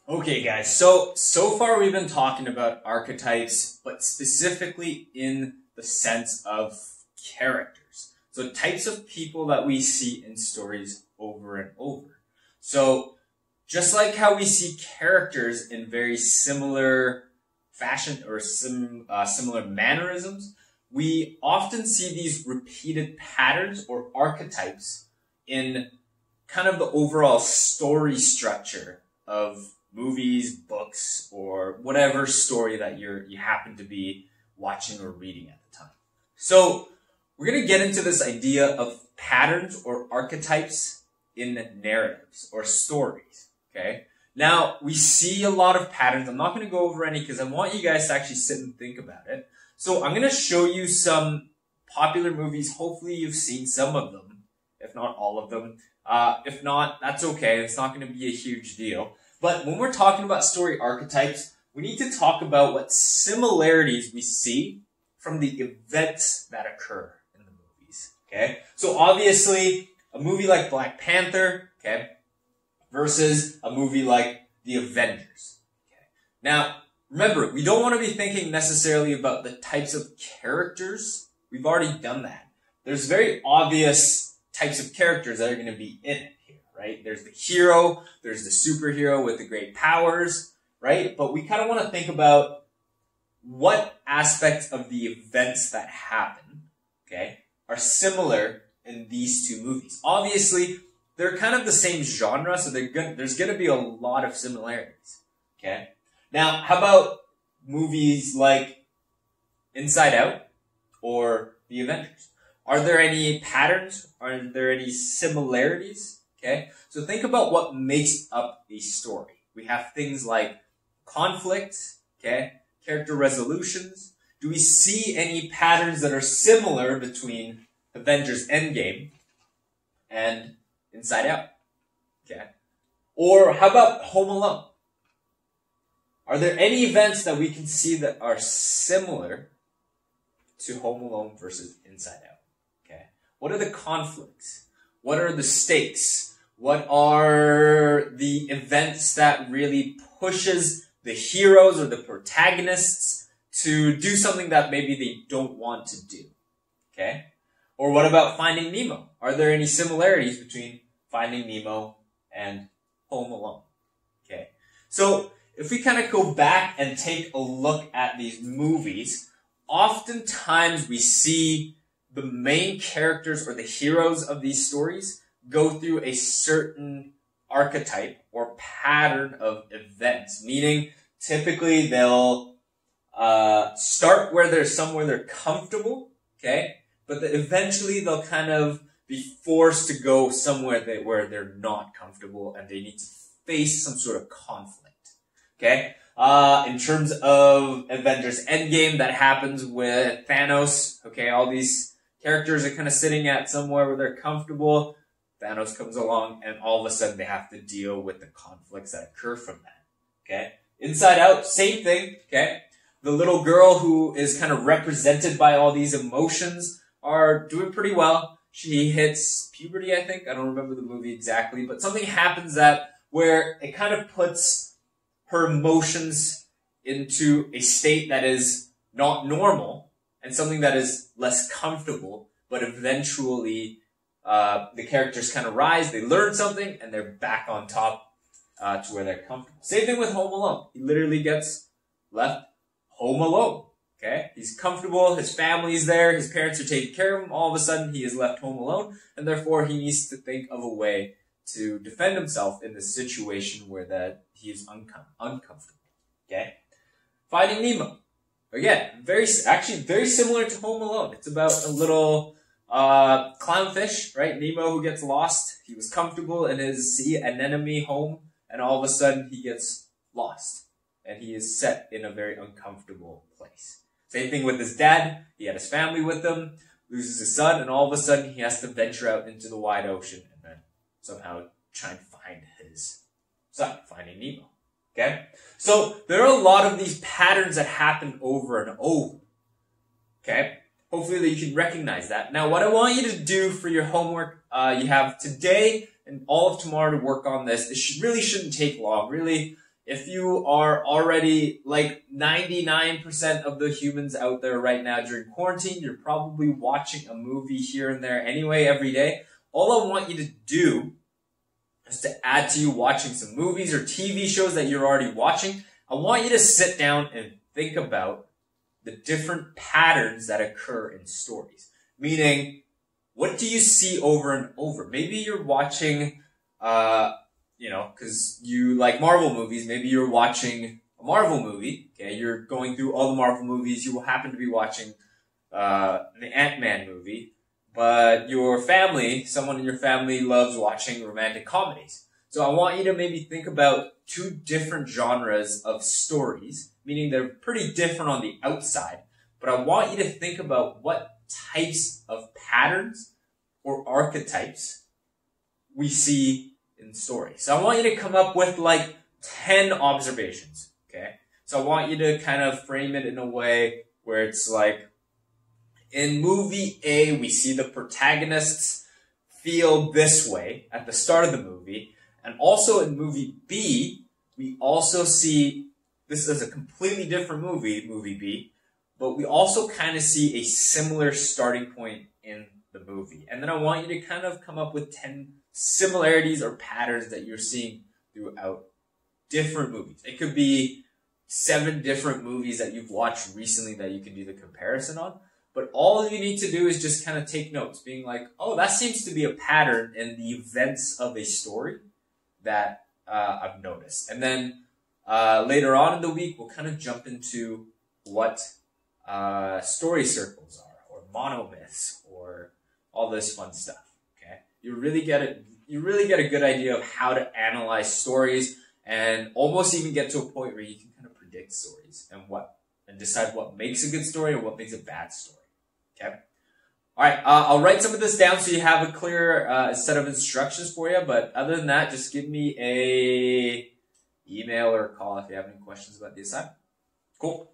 Okay, guys, so far we've been talking about archetypes, but specifically in the sense of characters. So types of people that we see in stories over and over. So just like how we see characters in very similar fashion or similar mannerisms, we often see these repeated patterns or archetypes in kind of the overall story structure of movies, books, or whatever story that you happen to be watching or reading at the time. So we're going to get into this idea of patterns or archetypes in narratives or stories, okay? Now, we see a lot of patterns. I'm not going to go over any because I want you guys to actually sit and think about it. So I'm going to show you some popular movies. Hopefully you've seen some of them, if not all of them. If not, that's okay. It's not going to be a huge deal. But when we're talking about story archetypes, we need to talk about what similarities we see from the events that occur in the movies, okay? So obviously, a movie like Black Panther, okay, versus a movie like The Avengers, okay? Now, remember, we don't want to be thinking necessarily about the types of characters. We've already done that. There's very obvious types of characters that are going to be in it. Right? There's the hero, there's the superhero with the great powers, right? But we kind of want to think about what aspects of the events that happen, okay, are similar in these two movies. Obviously, they're kind of the same genre, so there's going to be a lot of similarities, okay? Now, how about movies like Inside Out or The Avengers? Are there any patterns? Are there any similarities? Okay, so think about what makes up a story. We have things like conflict, okay, character resolutions. Do we see any patterns that are similar between Avengers Endgame and Inside Out? Okay. Or how about Home Alone? Are there any events that we can see that are similar to Home Alone versus Inside Out? Okay. What are the conflicts? What are the stakes? What are the events that really pushes the heroes or the protagonists to do something that maybe they don't want to do? Okay? Or what about Finding Nemo? Are there any similarities between Finding Nemo and Home Alone? Okay. So if we kind of go back and take a look at these movies, oftentimes we see the main characters or the heroes of these stories go through a certain archetype or pattern of events, meaning typically they'll start where they're comfortable, okay, but eventually they'll kind of be forced to go somewhere where they're not comfortable and they need to face some sort of conflict, okay? In terms of Avengers Endgame, that happens with Thanos, okay? All these characters are kind of sitting at somewhere where they're comfortable. Thanos comes along and all of a sudden they have to deal with the conflicts that occur from that, okay? Inside Out, same thing, okay? The little girl who is kind of represented by all these emotions are doing pretty well. She hits puberty, I think. I don't remember the movie exactly, but something happens where it kind of puts her emotions into a state that is not normal and something that is less comfortable, but eventually the characters kind of rise, they learn something, and they're back on top to where they're comfortable. Same thing with Home Alone. He literally gets left home alone, okay? He's comfortable, his family's there, his parents are taking care of him, all of a sudden he is left home alone, and therefore he needs to think of a way to defend himself in this situation where he is uncomfortable, okay? Finding Nemo. Again, very similar to Home Alone. It's about a little clownfish, right? Nemo who gets lost. He was comfortable in his sea anemone home, and all of a sudden he gets lost. And he is set in a very uncomfortable place. Same thing with his dad. He had his family with him, loses his son, and all of a sudden he has to venture out into the wide ocean and then somehow try and find his son, Finding Nemo. Okay? So there are a lot of these patterns that happen over and over. Okay? Hopefully that you can recognize that. Now, what I want you to do for your homework, you have today and all of tomorrow to work on this. It really shouldn't take long. Really, If you are already like 99% of the humans out there right now during quarantine, you're probably watching a movie here and there anyway every day. All I want you to do is to add to you watching some movies or TV shows that you're already watching. I want you to sit down and think about the different patterns that occur in stories. Meaning, what do you see over and over? Maybe you're watching, because you like Marvel movies, maybe you're watching a Marvel movie, okay? You're going through all the Marvel movies, you will happen to be watching the Ant-Man movie, but your family, someone in your family loves watching romantic comedies. So I want you to maybe think about two different genres of stories, meaning they're pretty different on the outside, but I want you to think about what types of patterns or archetypes we see in stories. So I want you to come up with like 10 observations, okay? So I want you to kind of frame it in a way where it's like, in movie A, we see the protagonists feel this way at the start of the movie. And also in movie B, we also see, this is a completely different movie, movie B, but we also kind of see a similar starting point in the movie. And then I want you to kind of come up with 10 similarities or patterns that you're seeing throughout different movies. It could be 7 different movies that you've watched recently that you can do the comparison on. But all you need to do is just kind of take notes, being like, oh, that seems to be a pattern in the events of a story that I've noticed. And then later on in the week, we'll kind of jump into what story circles are, or monomyths, or all this fun stuff. Okay, you really get a good idea of how to analyze stories, and almost even get to a point where you can kind of predict stories and decide what makes a good story and what makes a bad story. Okay. All right. I'll write some of this down so you have a clear set of instructions for you. But other than that, just give me a email or a call if you have any questions about the assignment. Cool.